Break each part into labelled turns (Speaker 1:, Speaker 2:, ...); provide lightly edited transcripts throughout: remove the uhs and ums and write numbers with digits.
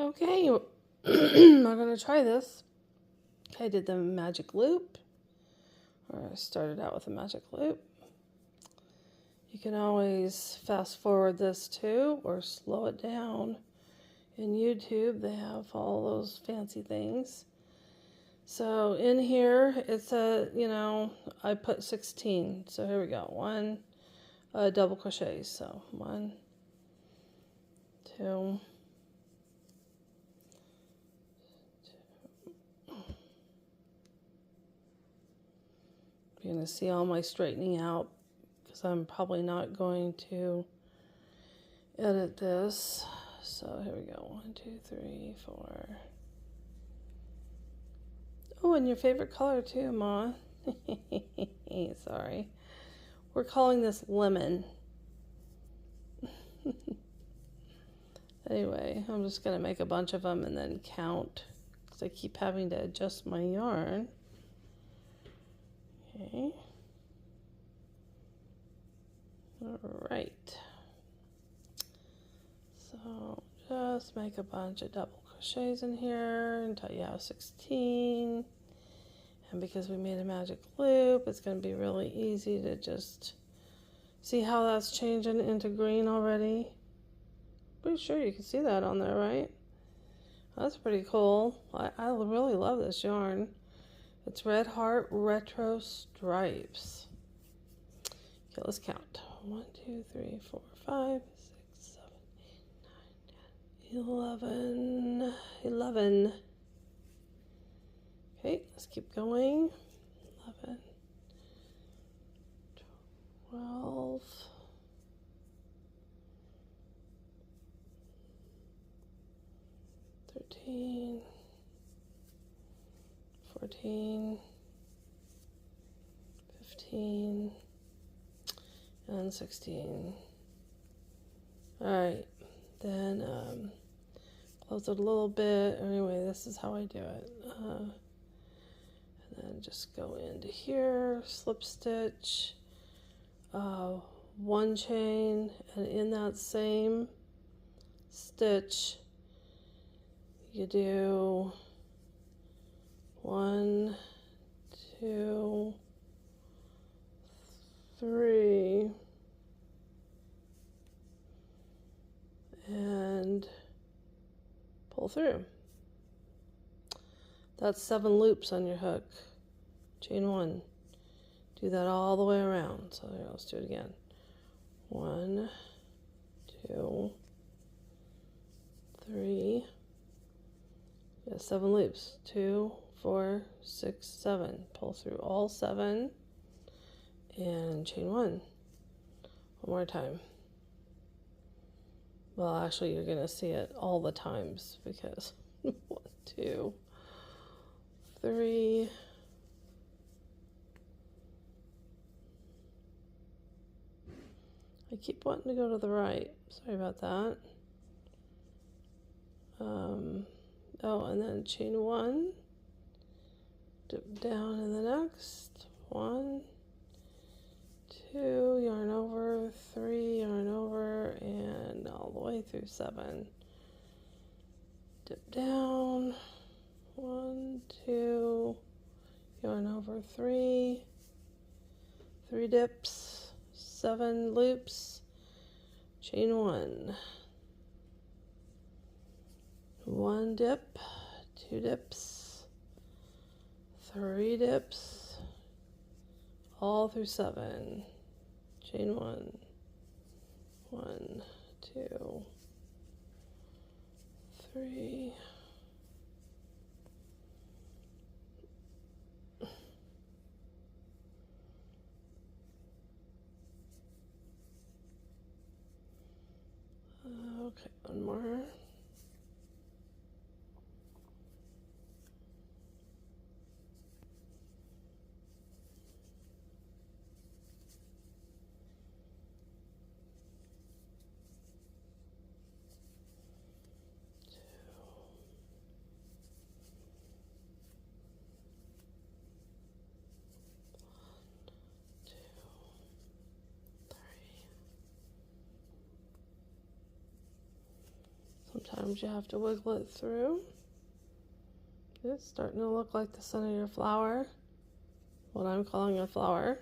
Speaker 1: Okay, I'm going to try this. I did the magic loop, or I started out with a magic loop. You can always fast forward this too, or slow it down. In YouTube, they have all those fancy things. So in here, it's I put 16. So here we go. One double crochet. So 1, 2, you're going to see all my straightening out because I'm probably not going to edit this. So here we go. 1, 2, 3, 4. Oh, and your favorite color too, Ma. Sorry. We're calling this lemon. Anyway, I'm just going to make a bunch of them and then count because I keep having to adjust my yarn. Okay. All right. So just make a bunch of double crochets in here until you have 16. And because we made a magic loop, it's going to be really easy to just see how that's changing into green already. Pretty sure you can see that on there, right? That's pretty cool. I really love this yarn. It's Red Heart Retro Stripes. Okay, let's count. 1, 2, 3, 4, 5, 6, 7, 8, 9, 10, 11. 11. Okay, let's keep going. 11, 12, 13, 14, 15, and 16. Alright, then close it a little bit. Anyway, this is how I do it. And then just go into here, slip stitch, 1 chain, and in that same stitch, you do 1, 2, 3, and pull through. That's 7 loops on your hook. Chain 1. Do that all the way around. So here, let's do it again. 1, 2, 3. Yeah, 7 loops. 2, 4, 6, 7. Pull through all 7 and chain 1. One more time. Well, actually, you're going to see it all the times because 1, 2, 3. I keep wanting to go to the right. Sorry about that. Oh, and then chain 1. Dip down in the next. 1, 2, yarn over, 3, yarn over, and all the way through 7. Dip down. 1, 2, yarn over, 3. 3 dips. 7 loops, chain 1. 1 dip, 2 dips, 3 dips, all through 7. Chain 1. 1, 2, 3. Okay, one more. Sometimes you have to wiggle it through. It's starting to look like the center of your flower, what I'm calling a flower.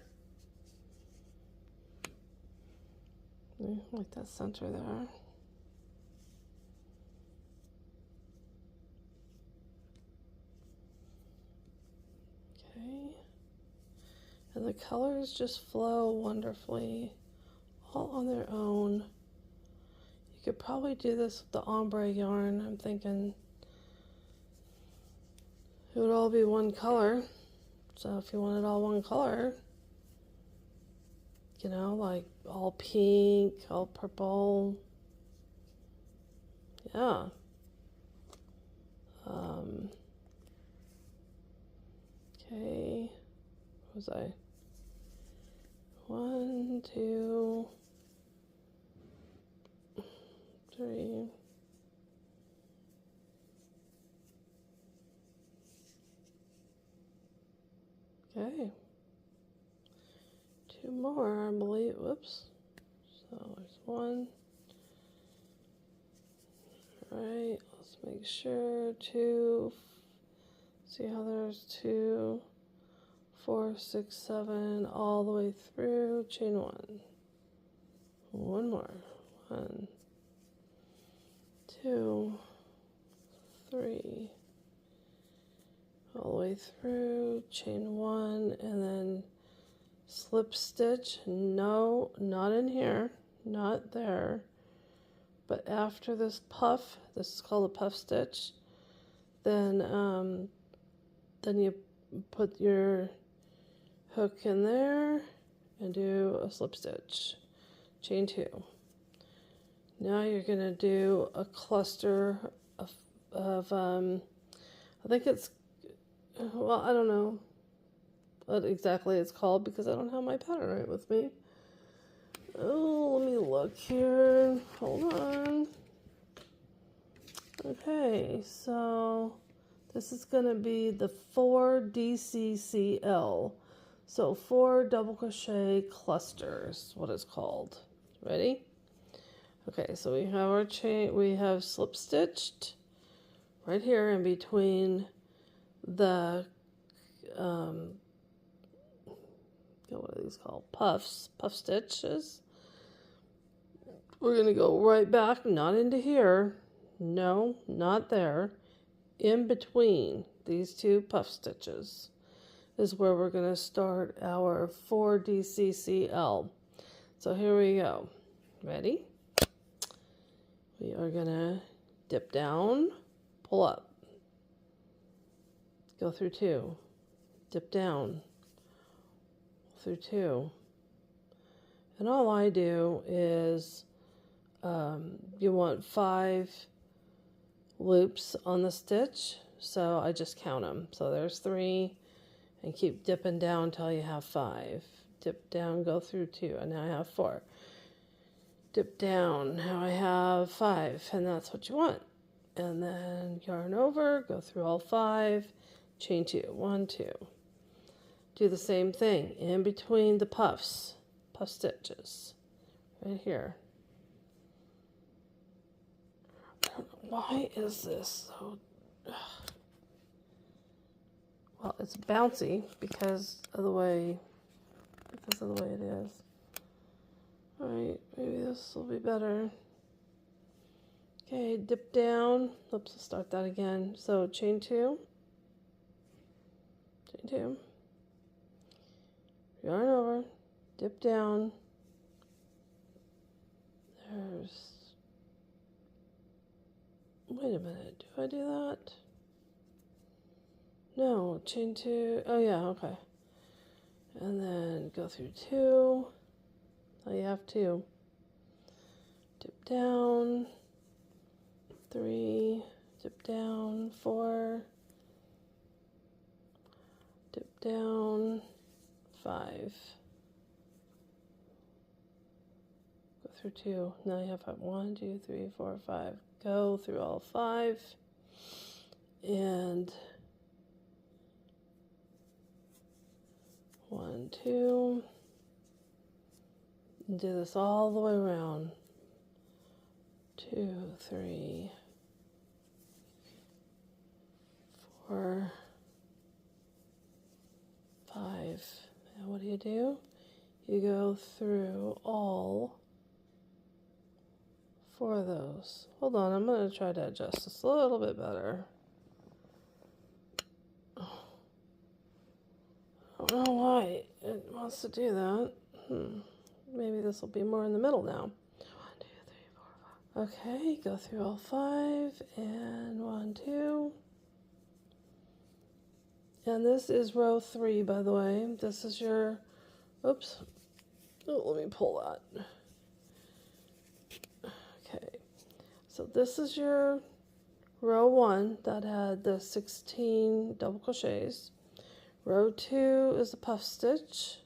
Speaker 1: Like that center there. Okay. And the colors just flow wonderfully, all on their own. You could probably do this with the ombre yarn. I'm thinking it would all be one color. So if you wanted all one color, you know, like all pink, all purple. Yeah. Okay. What was I? 1, 2, 3. Okay. 2 more, I believe. Whoops. So there's 1. All right, let's make sure 2. See how there's 2, 4, 6, 7, all the way through. Chain 1. 1 more. 1, 2, 3. All the way through. Chain 1, and then slip stitch. No, not in here, not there, but after this puff, this is called a puff stitch, then you put your hook in there and do a slip stitch. Chain 2. Now you're going to do a cluster of I think it's, well, I don't know what exactly it's called because I don't have my pattern right with me. Oh, let me look here. Hold on. Okay, so this is going to be the 4 DCCL. So 4 double crochet clusters, what it's called. Ready? Okay, so we have our chain, we have slip stitched right here in between the what are these called? Puff stitches. We're going to go right back, not into here. No, not there. In between these 2 puff stitches is where we're going to start our 4 DCCL. So here we go. Ready? We are going to dip down, pull up, go through 2, dip down, through 2. And all I do is you want 5 loops on the stitch, so I just count them. So there's 3, and keep dipping down until you have 5. Dip down, go through 2, and now I have 4. Dip down, now I have 5, and that's what you want. And then yarn over, go through all 5, chain 2, 1, 2. Do the same thing in between the puff stitches, right here. Why is this so? Well, it's bouncy because of the way it is. All right, maybe this will be better. Okay, dip down. Oops, let's start that again. So chain 2, chain 2. Yarn over, dip down. Wait a minute, do I do that? No, chain 2, oh yeah, okay. And then go through 2, now you have 2. Dip down, 3, dip down, 4, dip down, 5. Go through 2. Now you have 1, 2, 3, 4, 5. Go through all 5. And 1, 2. And do this all the way around. 2, 3, do? You go through all 4 of those. Hold on, I'm going to try to adjust this a little bit better. I don't know why it wants to do that. Maybe this will be more in the middle now. 1, 2, 3, 4, 5. Okay, go through all 5 and 1, 2. And this is row 3, by the way. This is your, oops. Oh, let me pull that. Okay, so this is your row 1 that had the 16 double crochets. Row 2 is the puff stitch.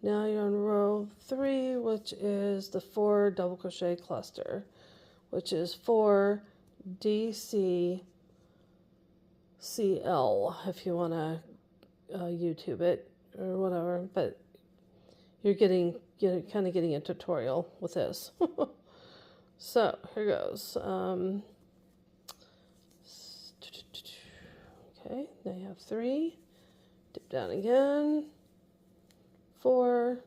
Speaker 1: Now you're on row 3, which is the 4 double crochet cluster, which is 4 DCCL, if you want to YouTube it or whatever, but you're kind of getting a tutorial with this. So here goes. Okay, now you have 3. Dip down again. 4.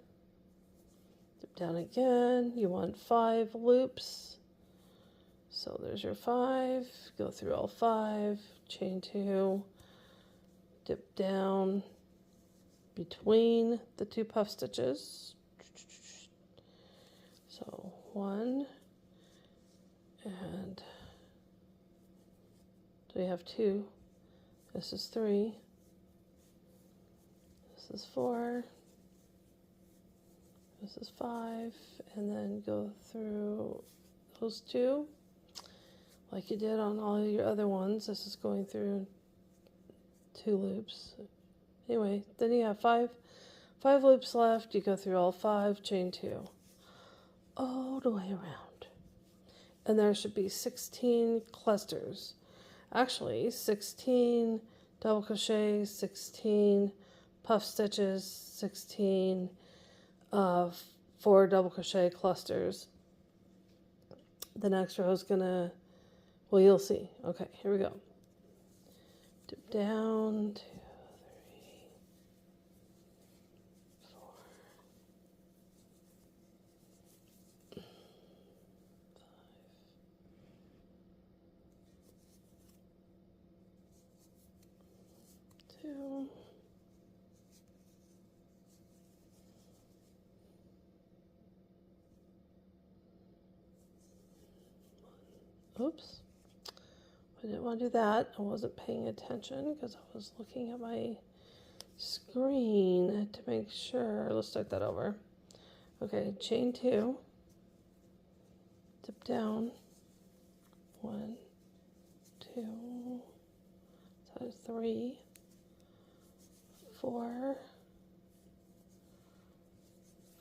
Speaker 1: Dip down again. You want 5 loops. So there's your 5. Go through all 5. Chain 2. Dip down between the 2 puff stitches. So 1. And so you have 2. This is 3. This is 4. This is 5. And then go through those 2 like you did on all your other ones. This is going through 2 loops. Anyway, then you have 5 loops left. You go through all 5, chain 2 all the way around. And there should be 16 clusters. Actually, 16 double crochets, 16 puff stitches, 16 4 double crochet clusters. The next row is gonna, well, you'll see. Okay, here we go. Dip down, 2, 3, 4, 5, 2. Oops, I didn't want to do that. I wasn't paying attention because I was looking at my screen to make sure. Let's start that over. Okay, chain 2, dip down, 1, 2, so 3, 4,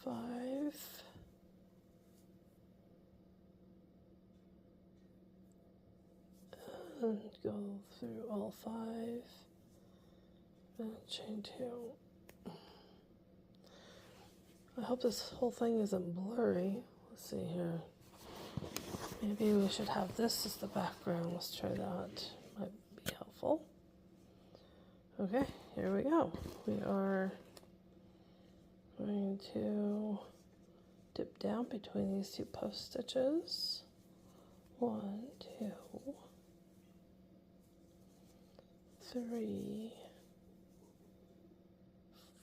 Speaker 1: 5, and go through all 5, and chain 2. I hope this whole thing isn't blurry. Let's see here. Maybe we should have this as the background. Let's try that. Might be helpful. Okay, here we go. We are going to dip down between these 2 puff stitches. 1, 2, 3,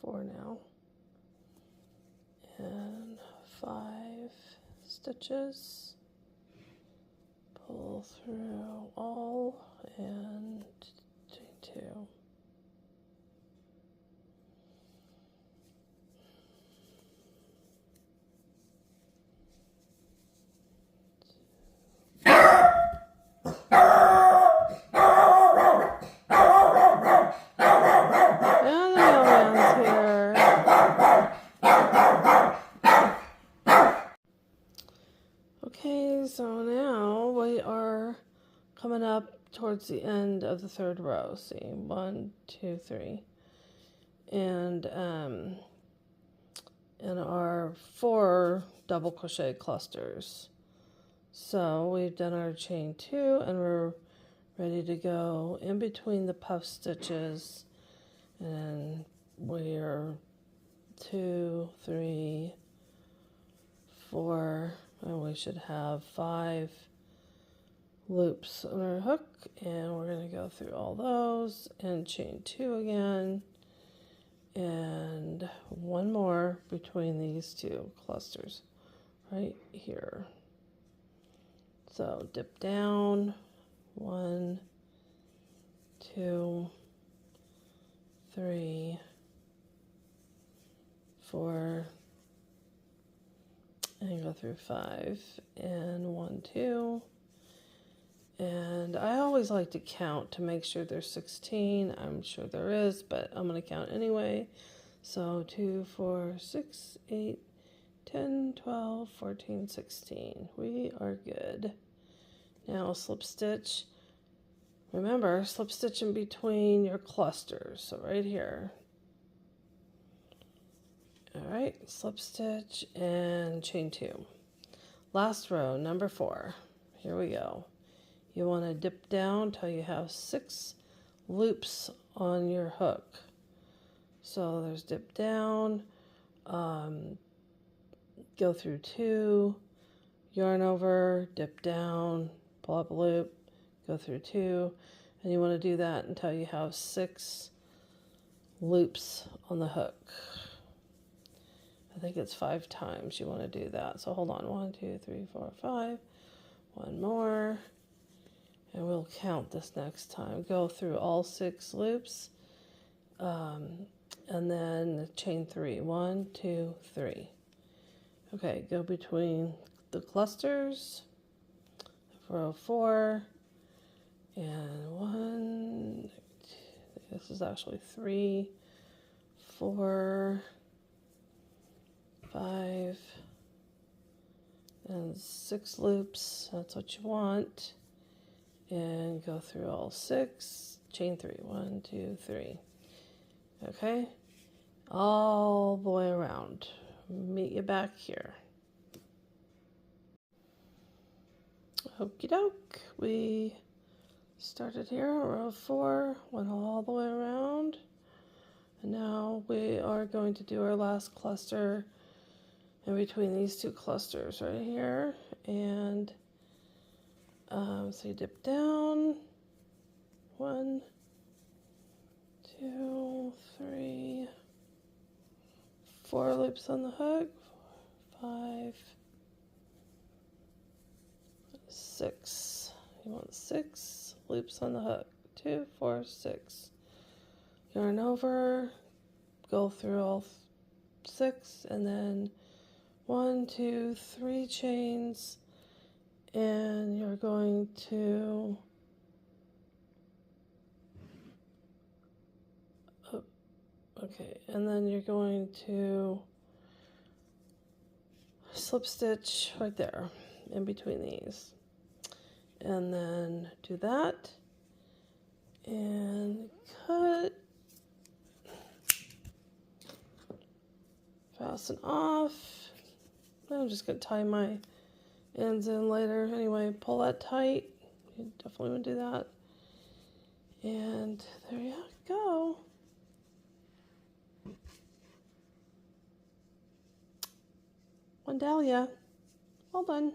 Speaker 1: 4 now, and 5 stitches, pull through all, and chain 2. Okay, so now we are coming up towards the end of the 3rd row. See, 1, 2, 3, and in our 4 double crochet clusters. So we've done our chain 2, and we're ready to go in between the puff stitches, and we're 2, 3, 4, and we should have 5 loops on our hook, and we're going to go through all those and chain 2 again, and one more between these two clusters right here. So dip down, 1, 2, 3, 4, and go through 5, and 1, 2. And I always like to count to make sure there's 16. I'm sure there is, but I'm going to count anyway. So 2, 4, 6, 8, 10, 12, 14, 16. We are good. Now slip stitch. Remember, slip stitch in between your clusters. So right here. All right, slip stitch and chain 2. Last row, number 4. Here we go. You want to dip down till you have 6 loops on your hook. So there's dip down, go through 2, yarn over, dip down, pull up a loop, go through 2, and you want to do that until you have 6 loops on the hook. I think it's 5 times you want to do that. So hold on, 1, 2, 3, 4, 5, one more. And we'll count this next time. Go through all 6 loops, and then chain 3. 1, 2, 3. Okay, go between the clusters, row 4, and 1. This is actually 3, 4, 5, and 6 loops. That's what you want. And go through all 6, chain 3. 1, 2, 3. Okay, all the way around. Meet you back here. Okie doke. We started here, row 4, went all the way around, and now we are going to do our last cluster in between these 2 clusters right here, and so you dip down, 1, 2, 3, 4 loops on the hook, 5, 6. You want 6 loops on the hook, 2, 4, 6. Yarn over, go through all 6, and then 1, 2, 3 chains. And you're going to okay, and then you're going to slip stitch right there in between these, and then do that and cut, fasten off. I'm just going to tie my ends in later. Anyway, pull that tight. You definitely want to do that. And there you go. One dahlia. Well done.